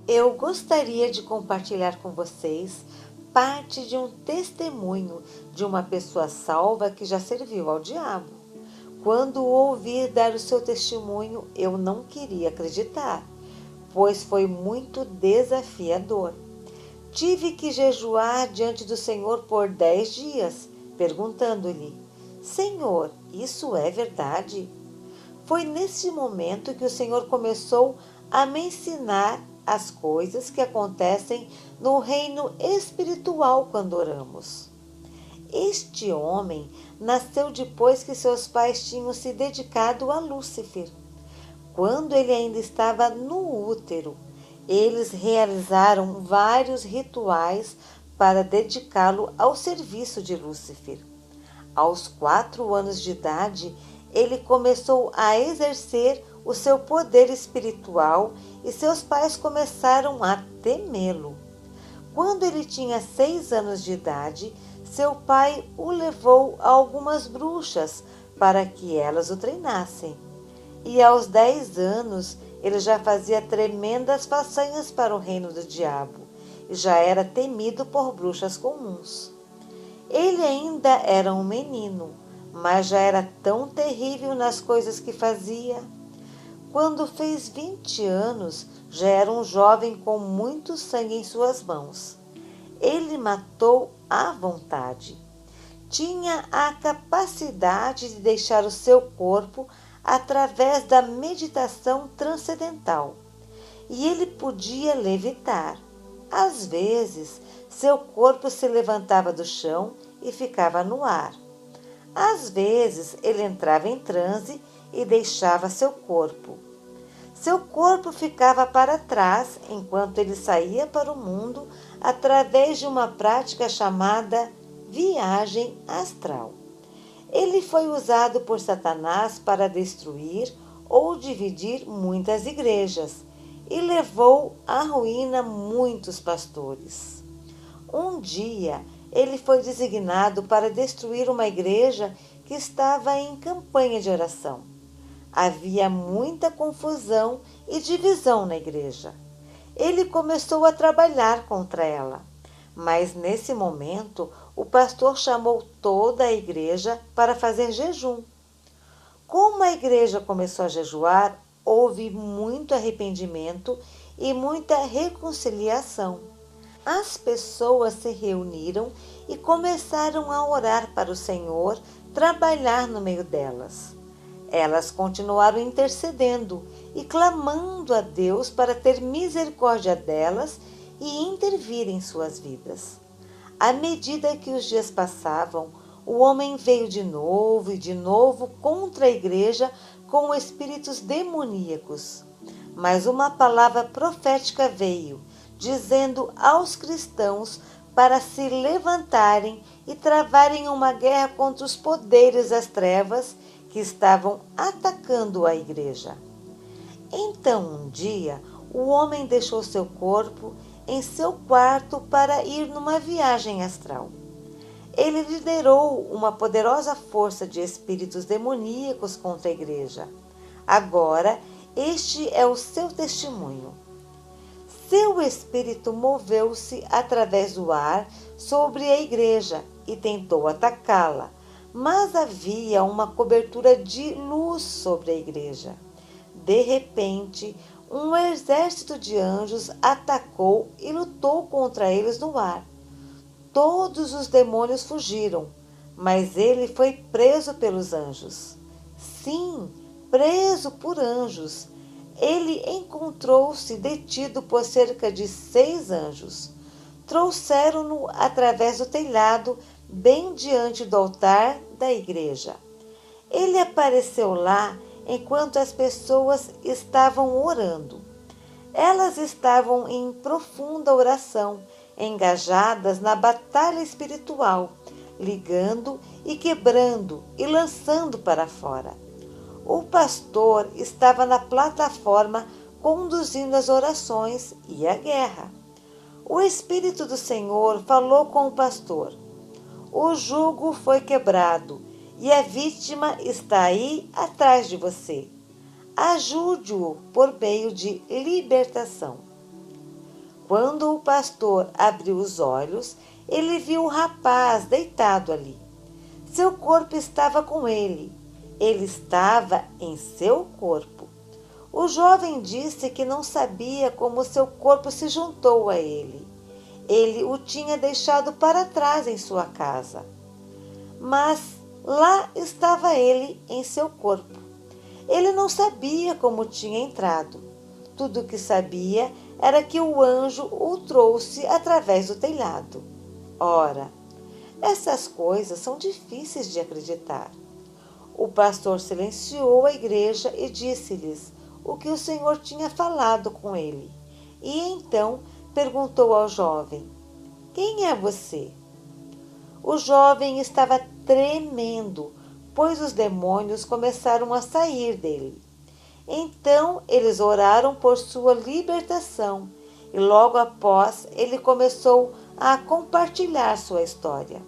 Eu gostaria de compartilhar com vocês parte de um testemunho de uma pessoa salva que já serviu ao diabo. Quando o ouvi dar o seu testemunho, eu não queria acreditar, pois foi muito desafiador. Tive que jejuar diante do Senhor por 10 dias, perguntando-lhe: Senhor, isso é verdade? Foi nesse momento que o Senhor começou a me ensinar as coisas que acontecem no reino espiritual quando oramos. Este homem nasceu depois que seus pais tinham se dedicado a Lúcifer. Quando ele ainda estava no útero, eles realizaram vários rituais para dedicá-lo ao serviço de Lúcifer. Aos 4 anos de idade, ele começou a exercer o seu poder espiritual e seus pais começaram a temê-lo. Quando ele tinha 6 anos de idade, seu pai o levou a algumas bruxas para que elas o treinassem. E aos 10 anos, ele já fazia tremendas façanhas para o reino do diabo e já era temido por bruxas comuns. Ele ainda era um menino, mas já era tão terrível nas coisas que fazia. Quando fez 20 anos, já era um jovem com muito sangue em suas mãos. Ele matou à vontade. Tinha a capacidade de deixar o seu corpo através da meditação transcendental. E ele podia levitar. Às vezes, seu corpo se levantava do chão e ficava no ar. Às vezes, ele entrava em transe e deixava seu corpo. Seu corpo ficava para trás enquanto ele saía para o mundo através de uma prática chamada viagem astral. Ele foi usado por Satanás para destruir ou dividir muitas igrejas e levou à ruína muitos pastores. Um dia, ele foi designado para destruir uma igreja que estava em campanha de oração. Havia muita confusão e divisão na igreja. Ele começou a trabalhar contra ela, mas nesse momento o pastor chamou toda a igreja para fazer jejum. Como a igreja começou a jejuar, houve muito arrependimento e muita reconciliação. As pessoas se reuniram e começaram a orar para o Senhor trabalhar no meio delas. Elas continuaram intercedendo e clamando a Deus para ter misericórdia delas e intervir em suas vidas. À medida que os dias passavam, o homem veio de novo e de novo contra a igreja com espíritos demoníacos. Mas uma palavra profética veio, dizendo aos cristãos para se levantarem e travarem uma guerra contra os poderes das trevas que estavam atacando a igreja. Então, um dia, o homem deixou seu corpo em seu quarto para ir numa viagem astral. Ele liderou uma poderosa força de espíritos demoníacos contra a igreja. Agora, este é o seu testemunho. Seu espírito moveu-se através do ar sobre a igreja e tentou atacá-la, mas havia uma cobertura de luz sobre a igreja. De repente, um exército de anjos atacou e lutou contra eles no ar. Todos os demônios fugiram, mas ele foi preso pelos anjos. Sim, preso por anjos. Ele encontrou-se detido por cerca de 6 anjos. Trouxeram-no através do telhado, bem diante do altar da igreja. Ele apareceu lá enquanto as pessoas estavam orando. Elas estavam em profunda oração, engajadas na batalha espiritual, ligando e quebrando e lançando para fora. O pastor estava na plataforma conduzindo as orações e a guerra. O Espírito do Senhor falou com o pastor. O jugo foi quebrado e a vítima está aí atrás de você. Ajude-o por meio de libertação. Quando o pastor abriu os olhos, ele viu o rapaz deitado ali. Seu corpo estava com ele. Ele estava em seu corpo. O jovem disse que não sabia como seu corpo se juntou a ele. Ele o tinha deixado para trás em sua casa. Mas lá estava ele em seu corpo. Ele não sabia como tinha entrado. Tudo o que sabia era que o anjo o trouxe através do telhado. Ora, essas coisas são difíceis de acreditar. O pastor silenciou a igreja e disse-lhes o que o Senhor tinha falado com ele. E então perguntou ao jovem: Quem é você? O jovem estava tremendo, pois os demônios começaram a sair dele. Então eles oraram por sua libertação e logo após ele começou a compartilhar sua história.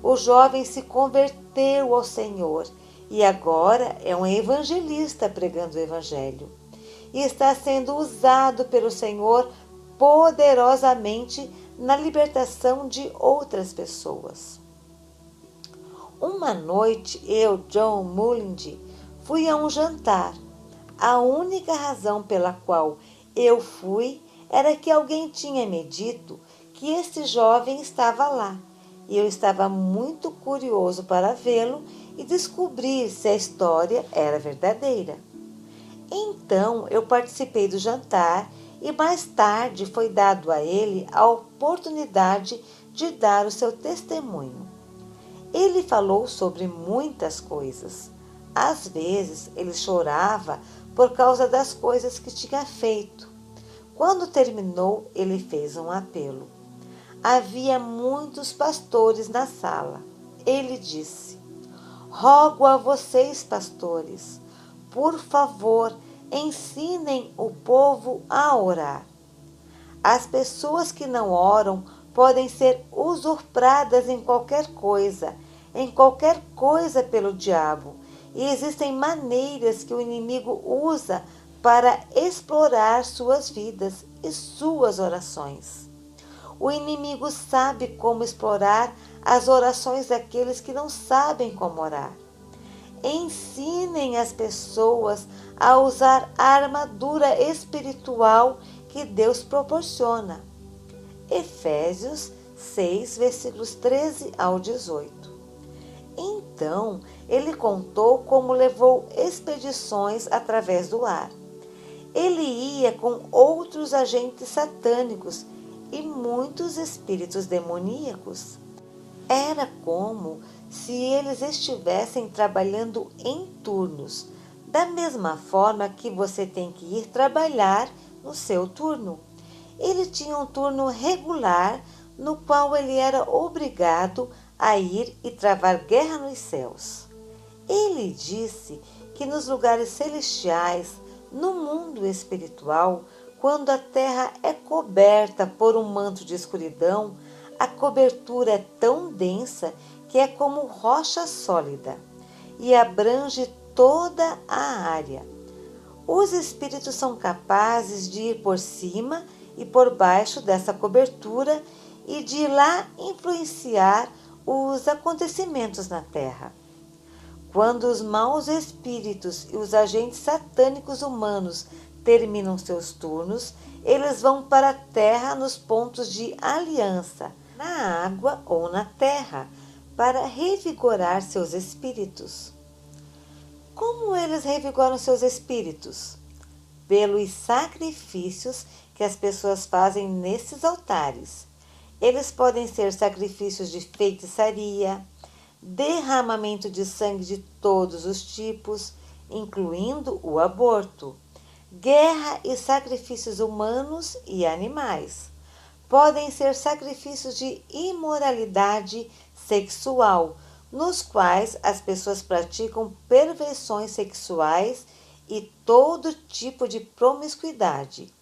O jovem se converteu ao Senhor e agora é um evangelista pregando o evangelho e está sendo usado pelo Senhor poderosamente na libertação de outras pessoas. Uma noite eu, John Mullins, fui a um jantar. A única razão pela qual eu fui era que alguém tinha me dito que esse jovem estava lá. E eu estava muito curioso para vê-lo e descobrir se a história era verdadeira. Então eu participei do jantar e mais tarde foi dado a ele a oportunidade de dar o seu testemunho. Ele falou sobre muitas coisas. Às vezes ele chorava por causa das coisas que tinha feito. Quando terminou, ele fez um apelo. Havia muitos pastores na sala. Ele disse: Rogo a vocês, pastores, por favor, ensinem o povo a orar. As pessoas que não oram podem ser usurpadas em qualquer coisa pelo diabo. E existem maneiras que o inimigo usa para explorar suas vidas e suas orações. O inimigo sabe como explorar as orações daqueles que não sabem como orar. Ensinem as pessoas a usar a armadura espiritual que Deus proporciona. Efésios 6, versículos 13 ao 18. Então, ele contou como levou expedições através do ar. Ele ia com outros agentes satânicos e muitos espíritos demoníacos. Era como se eles estivessem trabalhando em turnos, da mesma forma que você tem que ir trabalhar no seu turno. Ele tinha um turno regular, no qual ele era obrigado a ir e travar guerra nos céus. Ele disse que nos lugares celestiais, no mundo espiritual, quando a terra é coberta por um manto de escuridão, a cobertura é tão densa que é como rocha sólida e abrange toda a área. Os espíritos são capazes de ir por cima e por baixo dessa cobertura e de lá influenciar os acontecimentos na terra. Quando os maus espíritos e os agentes satânicos humanos terminam seus turnos, eles vão para a terra nos pontos de aliança, na água ou na terra, para revigorar seus espíritos. Como eles revigoram seus espíritos? Pelos sacrifícios que as pessoas fazem nesses altares. Eles podem ser sacrifícios de feitiçaria, derramamento de sangue de todos os tipos, incluindo o aborto, guerra e sacrifícios humanos e animais. Podem ser sacrifícios de imoralidade sexual, nos quais as pessoas praticam perversões sexuais e todo tipo de promiscuidade.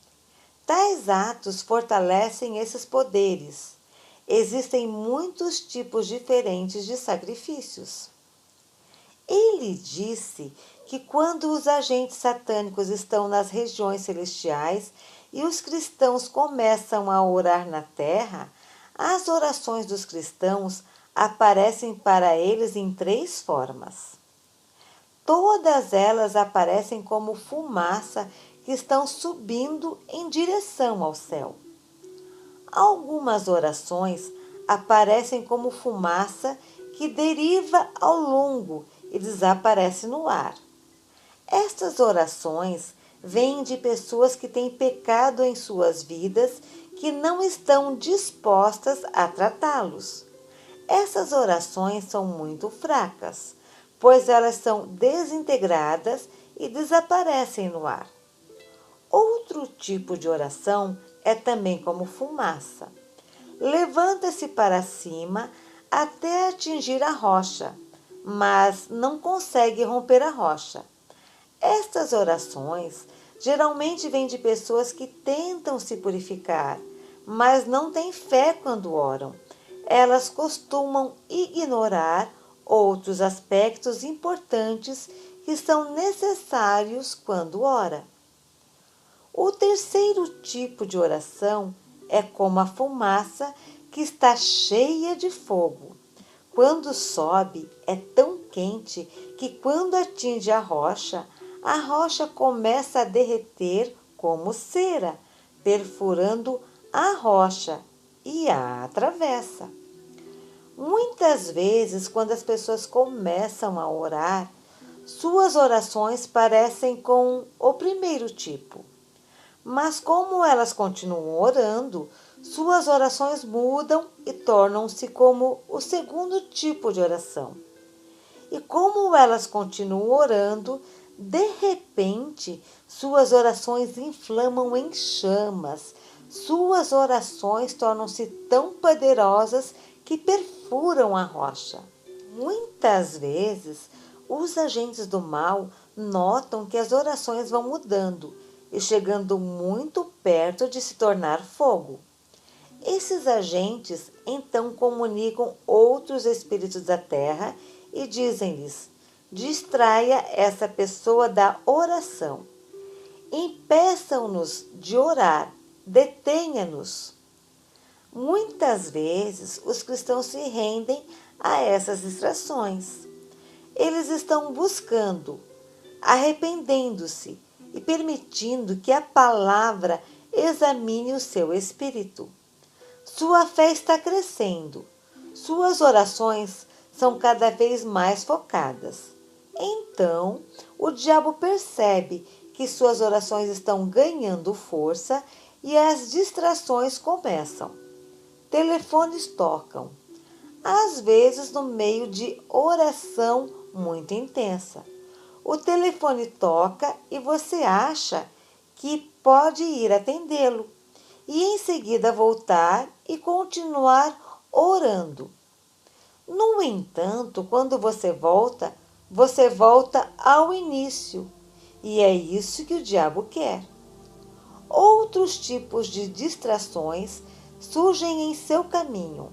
Tais atos fortalecem esses poderes. Existem muitos tipos diferentes de sacrifícios. Ele lhe disse que quando os agentes satânicos estão nas regiões celestiais e os cristãos começam a orar na terra, as orações dos cristãos aparecem para eles em 3 formas. Todas elas aparecem como fumaça que estão subindo em direção ao céu. Algumas orações aparecem como fumaça que deriva ao longo e desaparece no ar. Estas orações vêm de pessoas que têm pecado em suas vidas que não estão dispostas a tratá-los. Essas orações são muito fracas, pois elas são desintegradas e desaparecem no ar. Outro tipo de oração é também como fumaça. Levanta-se para cima até atingir a rocha, mas não consegue romper a rocha. Estas orações geralmente vêm de pessoas que tentam se purificar, mas não têm fé quando oram. Elas costumam ignorar outros aspectos importantes que são necessários quando ora. O terceiro tipo de oração é como a fumaça que está cheia de fogo. Quando sobe, é tão quente que quando atinge a rocha começa a derreter como cera, perfurando a rocha e a atravessa. Muitas vezes, quando as pessoas começam a orar, suas orações parecem com o primeiro tipo. Mas como elas continuam orando, suas orações mudam e tornam-se como o segundo tipo de oração. E como elas continuam orando, de repente, suas orações inflamam em chamas. Suas orações tornam-se tão poderosas que perfuram a rocha. Muitas vezes, os agentes do mal notam que as orações vão mudando e chegando muito perto de se tornar fogo. Esses agentes então comunicam outros espíritos da terra e dizem-lhes: distraia essa pessoa da oração. Impeçam-nos de orar, detenha-nos. Muitas vezes os cristãos se rendem a essas distrações. Eles estão buscando, arrependendo-se e permitindo que a palavra examine o seu espírito. Sua fé está crescendo. Suas orações são cada vez mais focadas. Então, o diabo percebe que suas orações estão ganhando força e as distrações começam. Telefones tocam, às vezes no meio de oração muito intensa. O telefone toca e você acha que pode ir atendê-lo e em seguida voltar e continuar orando. No entanto, quando você volta ao início, e é isso que o diabo quer. Outros tipos de distrações surgem em seu caminho.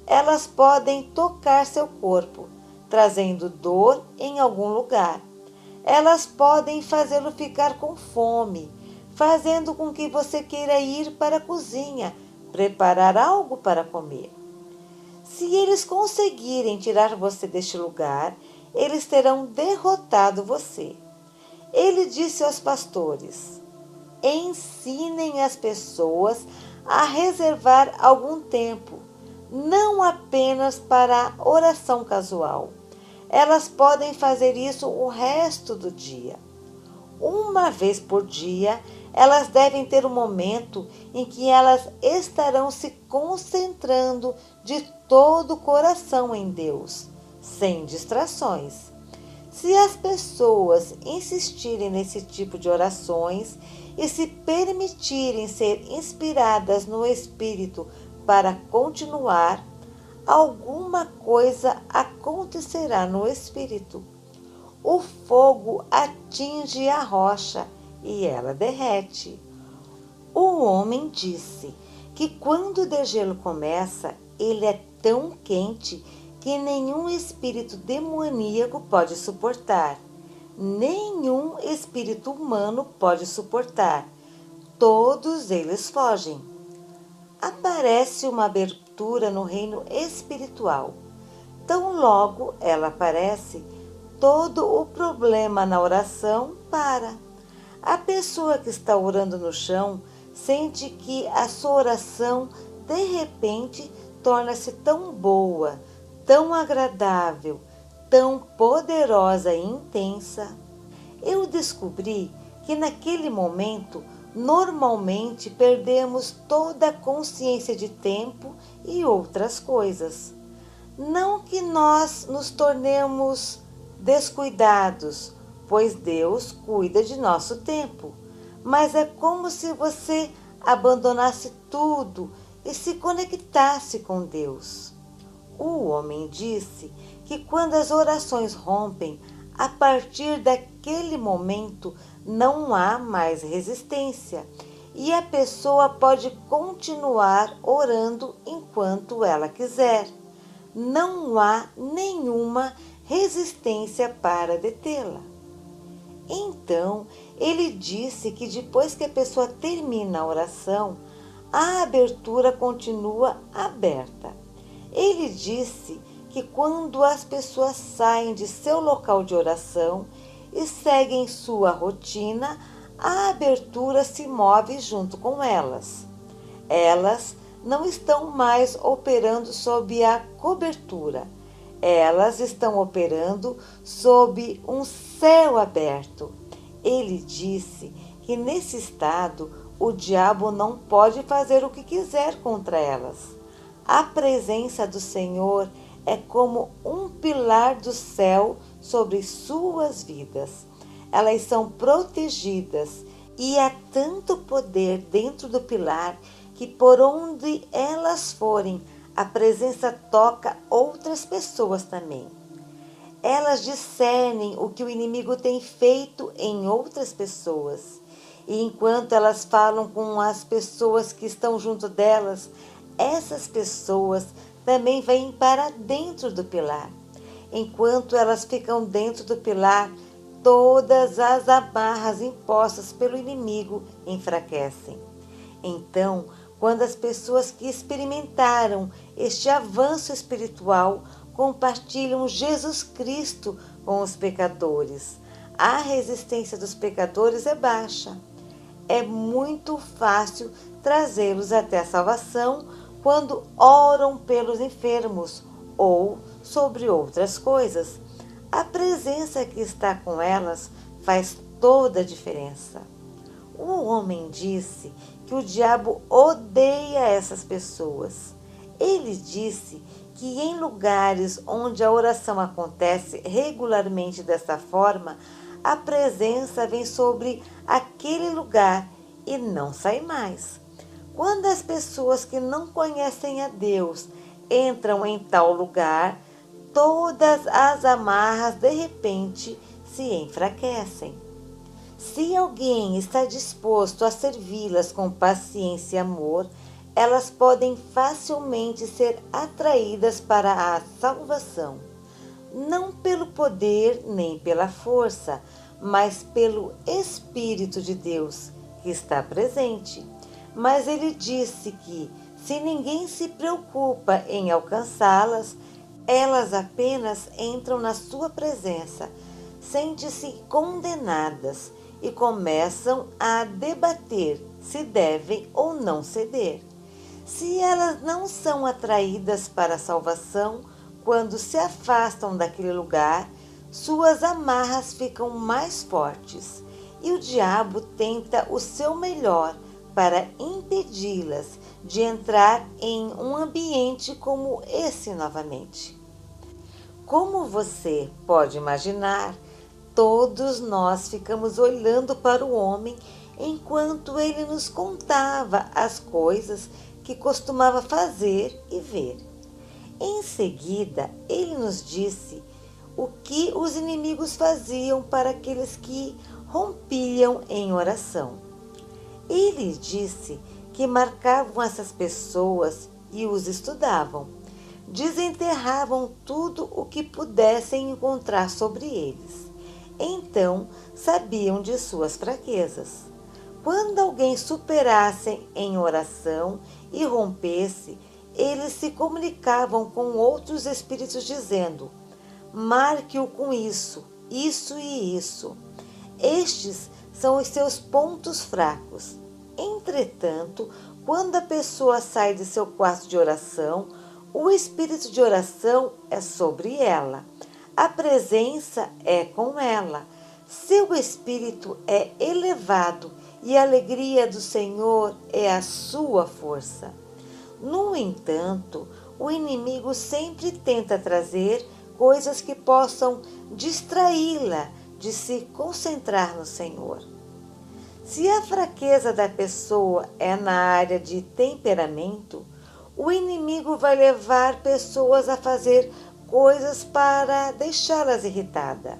Elas podem tocar seu corpo, trazendo dor em algum lugar. Elas podem fazê-lo ficar com fome, fazendo com que você queira ir para a cozinha, preparar algo para comer. Se eles conseguirem tirar você deste lugar, eles terão derrotado você. Ele disse aos pastores: ensinem as pessoas a reservar algum tempo, não apenas para oração casual. Elas podem fazer isso o resto do dia. Uma vez por dia, elas devem ter um momento em que elas estarão se concentrando de todo o coração em Deus, sem distrações. Se as pessoas insistirem nesse tipo de orações e se permitirem ser inspiradas no Espírito para continuar, alguma coisa acontecerá no Espírito. O fogo atinge a rocha e ela derrete. O homem disse que quando o degelo começa, ele é tão quente que nenhum espírito demoníaco pode suportar, nenhum espírito humano pode suportar. Todos eles fogem. Aparece uma abertura no reino espiritual. Tão logo ela aparece, todo o problema na oração para. A pessoa que está orando no chão sente que a sua oração, de repente, torna-se tão boa, tão agradável, tão poderosa e intensa. Eu descobri que naquele momento, normalmente perdemos toda a consciência de tempo e outras coisas. Não que nós nos tornemos descuidados, pois Deus cuida de nosso tempo, mas é como se você abandonasse tudo e se conectasse com Deus. O homem disse que quando as orações rompem, a partir daquele momento não há mais resistência e a pessoa pode continuar orando enquanto ela quiser. Não há nenhuma resistência para detê-la. Então, ele disse que depois que a pessoa termina a oração, a abertura continua aberta. Ele disse que quando as pessoas saem de seu local de oração e seguem sua rotina, a abertura se move junto com elas. Elas não estão mais operando sob a cobertura. Elas estão operando sob um céu aberto. Ele disse que nesse estado o diabo não pode fazer o que quiser contra elas. A presença do Senhor é como um pilar do céu sobre suas vidas. Elas são protegidas e há tanto poder dentro do pilar que por onde elas forem, a presença toca outras pessoas também. Elas discernem o que o inimigo tem feito em outras pessoas. E enquanto elas falam com as pessoas que estão junto delas, essas pessoas também vêm para dentro do pilar. Enquanto elas ficam dentro do pilar, todas as amarras impostas pelo inimigo enfraquecem. Então, quando as pessoas que experimentaram este avanço espiritual compartilham Jesus Cristo com os pecadores, a resistência dos pecadores é baixa. É muito fácil trazê-los até a salvação quando oram pelos enfermos ou sobre outras coisas. A presença que está com elas faz toda a diferença. O homem disse que o diabo odeia essas pessoas. Ele disse que em lugares onde a oração acontece regularmente dessa forma, a presença vem sobre aquele lugar e não sai mais. Quando as pessoas que não conhecem a Deus entram em tal lugar, todas as amarras de repente se enfraquecem. Se alguém está disposto a servi-las com paciência e amor, elas podem facilmente ser atraídas para a salvação. Não pelo poder nem pela força, mas pelo Espírito de Deus que está presente. Mas ele disse que, se ninguém se preocupa em alcançá-las, elas apenas entram na sua presença, sentem-se condenadas e começam a debater se devem ou não ceder. Se elas não são atraídas para a salvação, quando se afastam daquele lugar, suas amarras ficam mais fortes e o diabo tenta o seu melhor para impedi-las de entrar em um ambiente como esse novamente. Como você pode imaginar, todos nós ficamos olhando para o homem enquanto ele nos contava as coisas que costumava fazer e ver. Em seguida, ele nos disse o que os inimigos faziam para aqueles que rompiam em oração. Ele disse que marcavam essas pessoas e os estudavam. desenterravam tudo o que pudessem encontrar sobre eles. Então sabiam de suas fraquezas. Quando alguém superasse em oração e rompesse, eles se comunicavam com outros espíritos dizendo: marque-o com isso, isso e isso. Estes são os seus pontos fracos. Entretanto, quando a pessoa sai de seu quarto de oração, o espírito de oração é sobre ela. A presença é com ela. Seu espírito é elevado e a alegria do Senhor é a sua força. No entanto, o inimigo sempre tenta trazer coisas que possam distraí-la de se concentrar no Senhor. Se a fraqueza da pessoa é na área de temperamento, o inimigo vai levar pessoas a fazer coisas para deixá-las irritadas.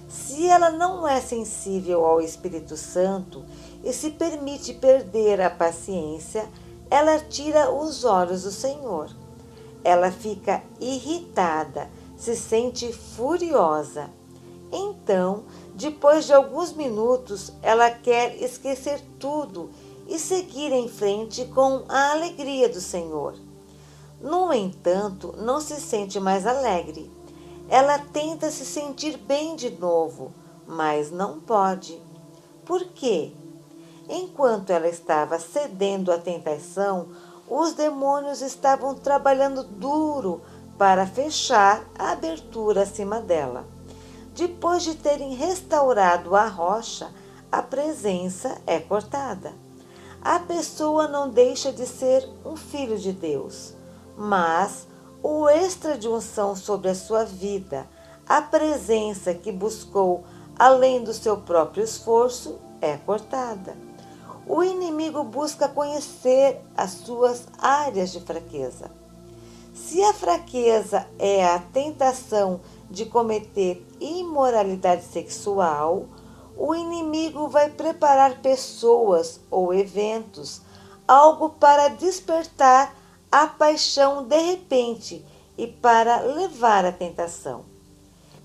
Se ela não é sensível ao Espírito Santo e se permite perder a paciência, ela tira os olhos do Senhor. Ela fica irritada, se sente furiosa. Então, depois de alguns minutos, ela quer esquecer tudo e seguir em frente com a alegria do Senhor. No entanto, não se sente mais alegre. Ela tenta se sentir bem de novo, mas não pode. Por quê? Enquanto ela estava cedendo à tentação, os demônios estavam trabalhando duro para fechar a abertura acima dela. Depois de terem restaurado a rocha, a presença é cortada. A pessoa não deixa de ser um filho de Deus, mas o extra de unção sobre a sua vida, a presença que buscou além do seu próprio esforço, é cortada. O inimigo busca conhecer as suas áreas de fraqueza. Se a fraqueza é a tentação de cometer imoralidade sexual, o inimigo vai preparar pessoas ou eventos, algo para despertar a paixão de repente e para levar à tentação.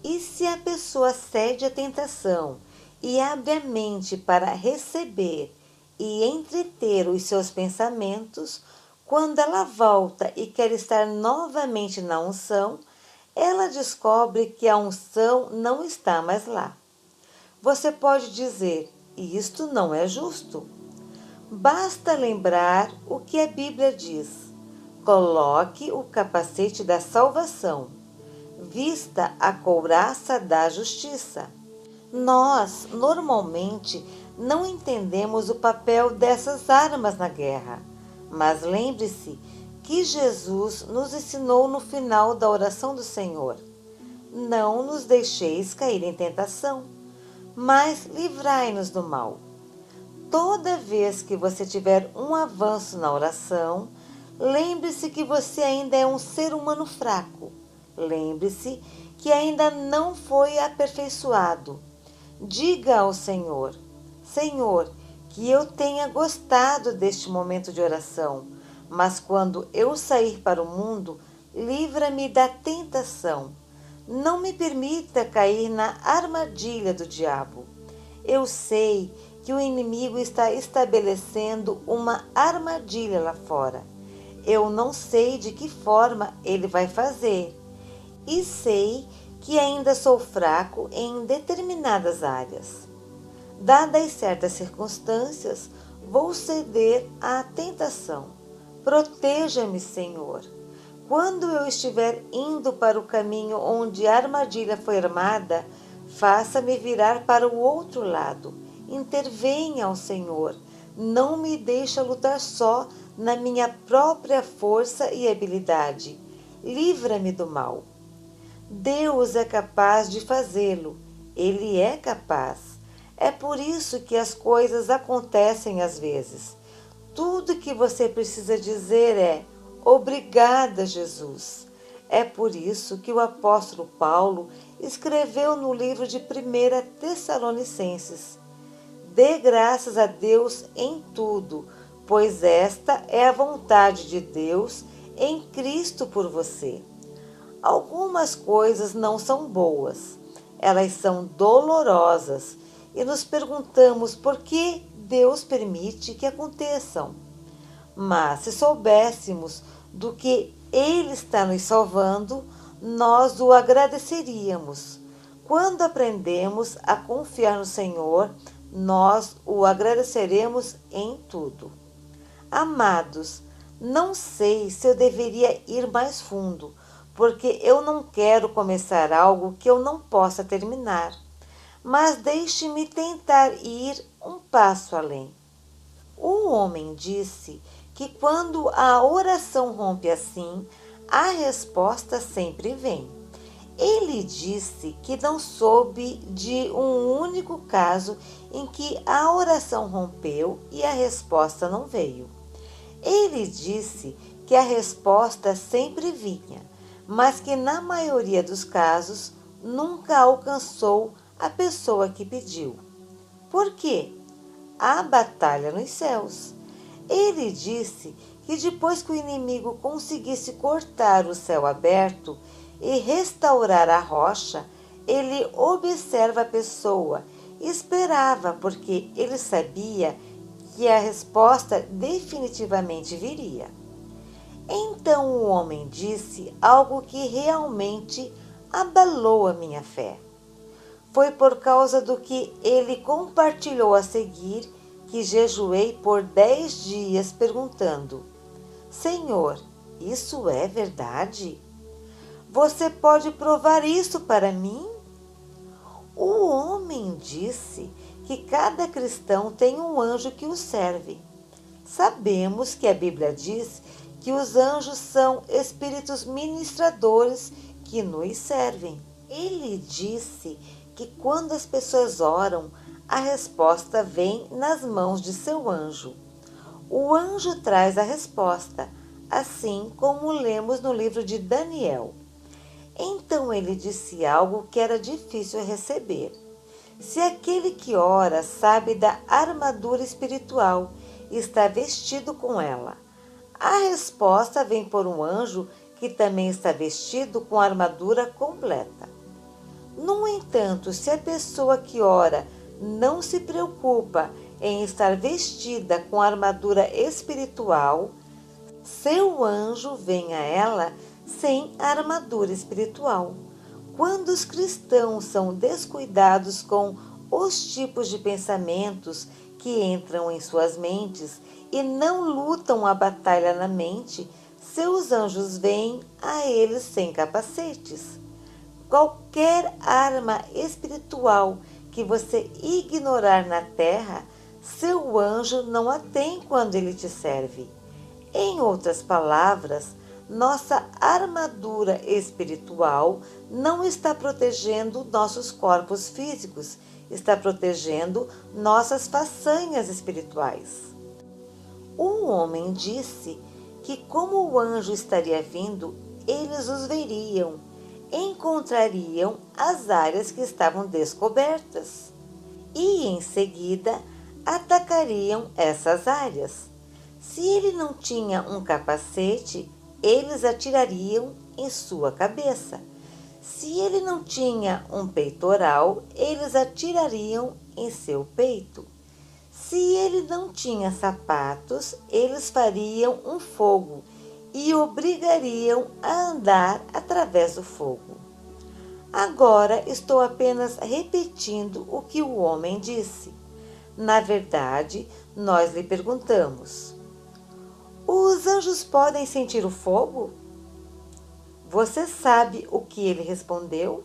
E se a pessoa cede à tentação e abre a mente para receber e entreter os seus pensamentos, quando ela volta e quer estar novamente na unção, ela descobre que a unção não está mais lá. Você pode dizer: isto não é justo. Basta lembrar o que a Bíblia diz. Coloque o capacete da salvação. Vista a couraça da justiça. Nós, normalmente, não entendemos o papel dessas armas na guerra. Mas lembre-se que Jesus nos ensinou no final da oração do Senhor: não nos deixeis cair em tentação, mas livrai-nos do mal. Toda vez que você tiver um avanço na oração, lembre-se que você ainda é um ser humano fraco. Lembre-se que ainda não foi aperfeiçoado. Diga ao Senhor: Senhor, que eu tenha gostado deste momento de oração, mas quando eu sair para o mundo, livra-me da tentação. Não me permita cair na armadilha do diabo. Eu sei que o inimigo está estabelecendo uma armadilha lá fora. Eu não sei de que forma ele vai fazer. E sei que ainda sou fraco em determinadas áreas. Dadas certas circunstâncias, vou ceder à tentação. Proteja-me, Senhor. Quando eu estiver indo para o caminho onde a armadilha foi armada, faça-me virar para o outro lado. Intervenha, ó Senhor. Não me deixe lutar só na minha própria força e habilidade. Livra-me do mal. Deus é capaz de fazê-lo. Ele é capaz. É por isso que as coisas acontecem às vezes. Tudo que você precisa dizer é: obrigada, Jesus. É por isso que o apóstolo Paulo escreveu no livro de 1 Tessalonicenses: dê graças a Deus em tudo, pois esta é a vontade de Deus em Cristo por você. Algumas coisas não são boas, elas são dolorosas e nos perguntamos por que Deus permite que aconteçam. Mas se soubéssemos do que Ele está nos salvando, nós o agradeceríamos. Quando aprendemos a confiar no Senhor, nós o agradeceremos em tudo. Amados, não sei se eu deveria ir mais fundo, porque eu não quero começar algo que eu não possa terminar. Mas deixe-me tentar ir um passo além. O homem disse que quando a oração rompe assim, a resposta sempre vem. Ele disse que não soube de um único caso em que a oração rompeu e a resposta não veio. Ele disse que a resposta sempre vinha, mas que na maioria dos casos nunca alcançou a pessoa que pediu. Por quê? Há batalha nos céus. Ele disse que depois que o inimigo conseguisse cortar o céu aberto e restaurar a rocha, ele observa a pessoa e esperava, porque ele sabia que a resposta definitivamente viria. Então o homem disse algo que realmente abalou a minha fé. Foi por causa do que ele compartilhou a seguir que jejuei por 10 dias perguntando: Senhor, isso é verdade? Você pode provar isso para mim? O homem disse que cada cristão tem um anjo que o serve. Sabemos que a Bíblia diz que os anjos são espíritos ministradores que nos servem. Ele disse que quando as pessoas oram, a resposta vem nas mãos de seu anjo. O anjo traz a resposta, assim como lemos no livro de Daniel. Então ele disse algo que era difícil receber. Se aquele que ora sabe da armadura espiritual e está vestido com ela, a resposta vem por um anjo que também está vestido com a armadura completa. No entanto, se a pessoa que ora não se preocupa em estar vestida com a armadura espiritual, seu anjo vem a ela sem a armadura espiritual. Quando os cristãos são descuidados com os tipos de pensamentos que entram em suas mentes e não lutam a batalha na mente, seus anjos vêm a eles sem capacetes. Qualquer arma espiritual que você ignorar na terra, seu anjo não a tem quando ele te serve. Em outras palavras, nossa armadura espiritual não está protegendo nossos corpos físicos, está protegendo nossas façanhas espirituais. Um homem disse que, como o anjo estaria vindo, eles os veriam, encontrariam as áreas que estavam descobertas e, em seguida, atacariam essas áreas. Se ele não tinha um capacete, eles atirariam em sua cabeça. Se ele não tinha um peitoral, eles atirariam em seu peito. Se ele não tinha sapatos, eles fariam um fogo e obrigariam a andar através do fogo. Agora estou apenas repetindo o que o homem disse. Na verdade, nós lhe perguntamos: os anjos podem sentir o fogo? Você sabe o que ele respondeu?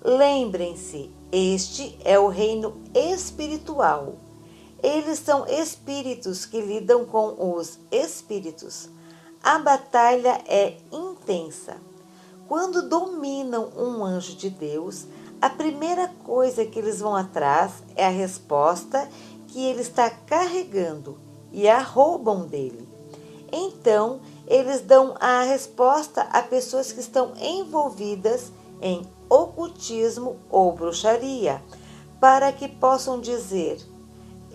Lembrem-se, este é o reino espiritual. Eles são espíritos que lidam com os espíritos. A batalha é intensa. Quando dominam um anjo de Deus, a primeira coisa que eles vão atrás é a resposta que ele está carregando e a roubam dele. Então, eles dão a resposta a pessoas que estão envolvidas em ocultismo ou bruxaria, para que possam dizer: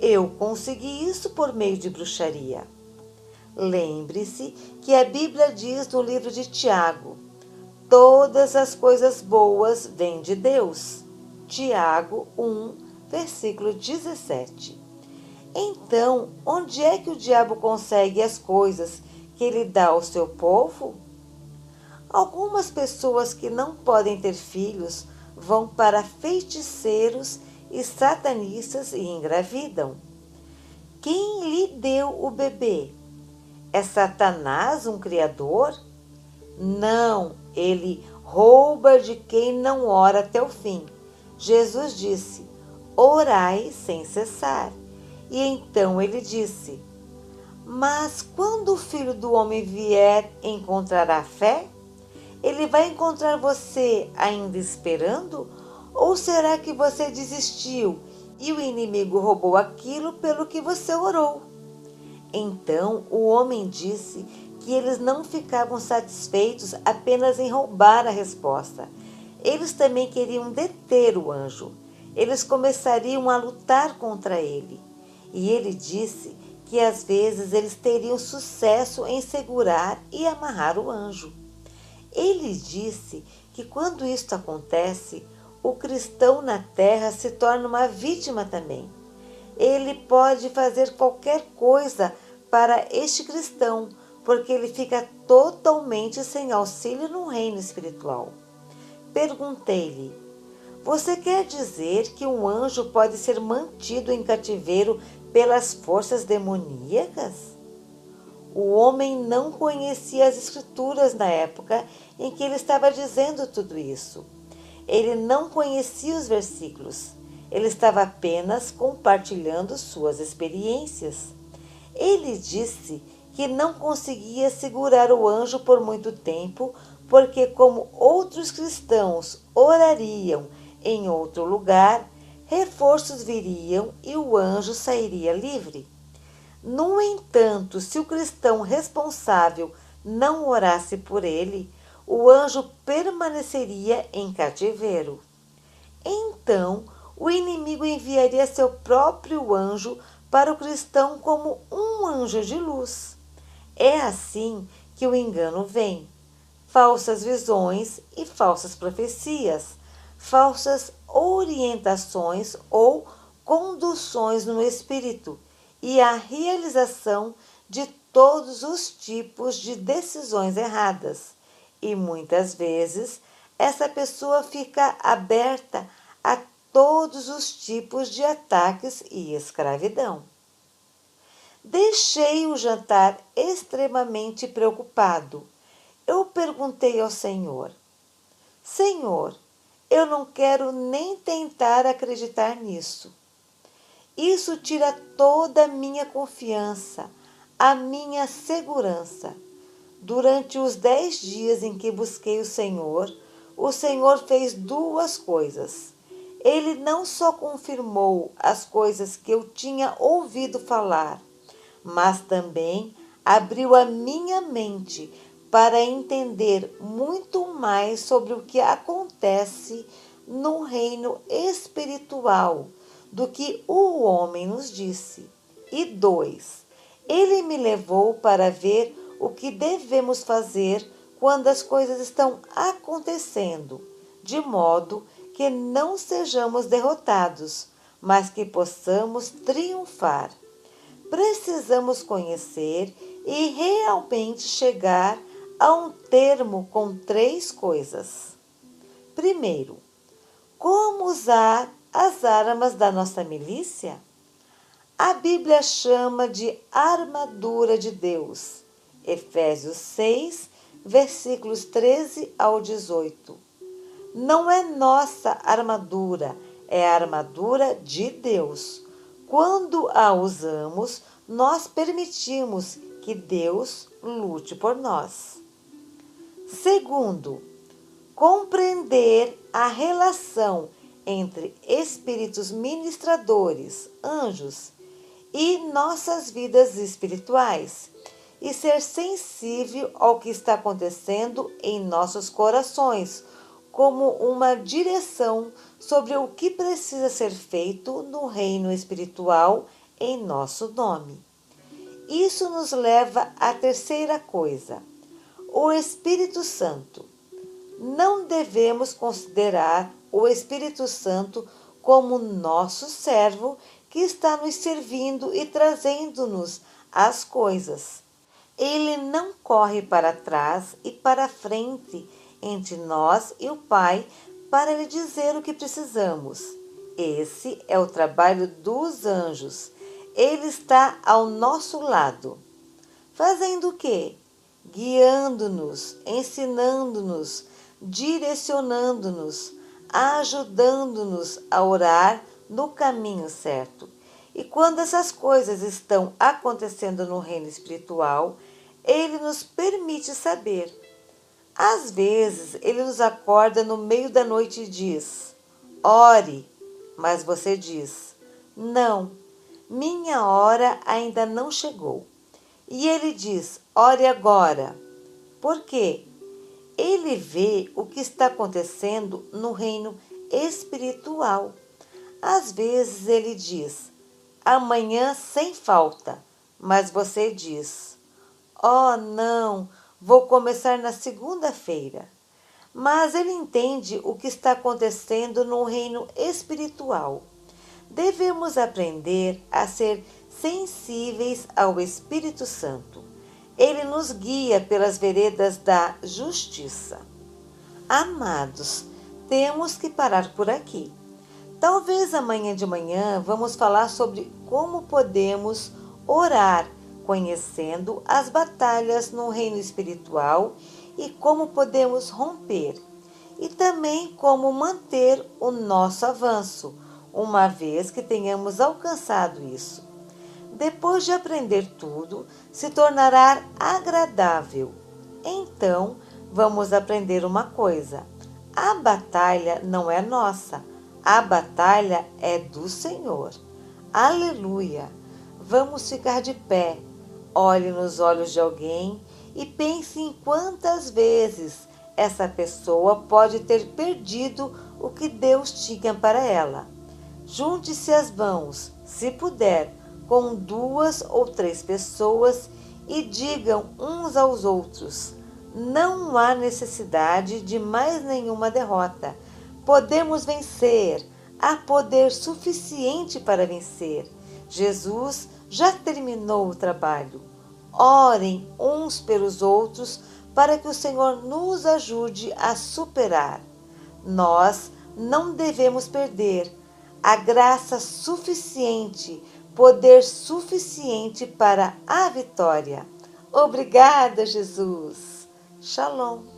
eu consegui isso por meio de bruxaria. Lembre-se que a Bíblia diz no livro de Tiago: todas as coisas boas vêm de Deus. Tiago 1, versículo 17. Então, onde é que o diabo consegue as coisas que ele dá ao seu povo? Algumas pessoas que não podem ter filhos vão para feiticeiros e satanistas e engravidam. Quem lhe deu o bebê? É Satanás um criador? Não, ele rouba de quem não ora até o fim. Jesus disse: orai sem cessar. E então ele disse: mas quando o Filho do Homem vier, encontrará fé? Ele vai encontrar você ainda esperando? Ou será que você desistiu e o inimigo roubou aquilo pelo que você orou? Então o homem disse que eles não ficavam satisfeitos apenas em roubar a resposta. Eles também queriam deter o anjo. Eles começariam a lutar contra ele. E ele disse que às vezes eles teriam sucesso em segurar e amarrar o anjo. Ele disse que quando isto acontece, o cristão na terra se torna uma vítima também. Ele pode fazer qualquer coisa para este cristão, porque ele fica totalmente sem auxílio no reino espiritual. Perguntei-lhe: você quer dizer que um anjo pode ser mantido em cativeiro pelas forças demoníacas? O homem não conhecia as escrituras na época em que ele estava dizendo tudo isso. Ele não conhecia os versículos. Ele estava apenas compartilhando suas experiências. Ele disse que não conseguia segurar o anjo por muito tempo, porque como outros cristãos orariam em outro lugar, reforços viriam e o anjo sairia livre. No entanto, se o cristão responsável não orasse por ele, o anjo permaneceria em cativeiro. Então, o inimigo enviaria seu próprio anjo para o cristão como um anjo de luz. É assim que o engano vem. Falsas visões e falsas profecias, falsas orientações ou conduções no espírito e a realização de todos os tipos de decisões erradas. E muitas vezes essa pessoa fica aberta a todos os tipos de ataques e escravidão. Deixei o jantar extremamente preocupado. Eu perguntei ao Senhor: Senhor, eu não quero nem tentar acreditar nisso. Isso tira toda a minha confiança, a minha segurança. Durante os 10 dias em que busquei o Senhor fez duas coisas. Ele não só confirmou as coisas que eu tinha ouvido falar, mas também abriu a minha mente para entender muito mais sobre o que acontece no reino espiritual do que o homem nos disse. E 2, ele me levou para ver o que devemos fazer quando as coisas estão acontecendo, de modo que não sejamos derrotados, mas que possamos triunfar. Precisamos conhecer e realmente chegar a um termo com 3 coisas. Primeiro, como usar as armas da nossa milícia? A Bíblia chama de armadura de Deus. Efésios 6, versículos 13 ao 18. Não é nossa armadura, é a armadura de Deus. Quando a usamos, nós permitimos que Deus lute por nós. Segundo, compreender a relação entre espíritos ministradores, anjos, e nossas vidas espirituais, e ser sensível ao que está acontecendo em nossos corações, como uma direção sobre o que precisa ser feito no reino espiritual em nosso nome. Isso nos leva à terceira coisa: o Espírito Santo. Não devemos considerar o Espírito Santo como nosso servo que está nos servindo e trazendo-nos as coisas. Ele não corre para trás e para frente entre nós e o Pai para lhe dizer o que precisamos. Esse é o trabalho dos anjos. Ele está ao nosso lado. Fazendo o quê? Guiando-nos, ensinando-nos, direcionando-nos, ajudando-nos a orar no caminho certo. E quando essas coisas estão acontecendo no reino espiritual, Ele nos permite saber. Às vezes, Ele nos acorda no meio da noite e diz: ore, mas você diz: não, minha hora ainda não chegou. E Ele diz: ore agora. Por quê? Ele vê o que está acontecendo no reino espiritual. Às vezes Ele diz: amanhã sem falta, mas você diz: oh, não, vou começar na segunda-feira. Mas Ele entende o que está acontecendo no reino espiritual. Devemos aprender a ser sensíveis ao Espírito Santo. Ele nos guia pelas veredas da justiça. Amados, temos que parar por aqui. Talvez amanhã de manhã vamos falar sobre como podemos orar, conhecendo as batalhas no reino espiritual e como podemos romper, e também como manter o nosso avanço, uma vez que tenhamos alcançado isso. Depois de aprender tudo, se tornará agradável. Então, vamos aprender uma coisa: a batalha não é nossa, a batalha é do Senhor. Aleluia! Vamos ficar de pé. Olhe nos olhos de alguém e pense em quantas vezes essa pessoa pode ter perdido o que Deus tinha para ela. Junte-se as mãos, se puder, com 2 ou 3 pessoas e digam uns aos outros: não há necessidade de mais nenhuma derrota. Podemos vencer. Há poder suficiente para vencer. Jesus já terminou o trabalho. Orem uns pelos outros para que o Senhor nos ajude a superar. Nós não devemos perder a graça suficiente, poder suficiente para a vitória. Obrigada, Jesus. Shalom.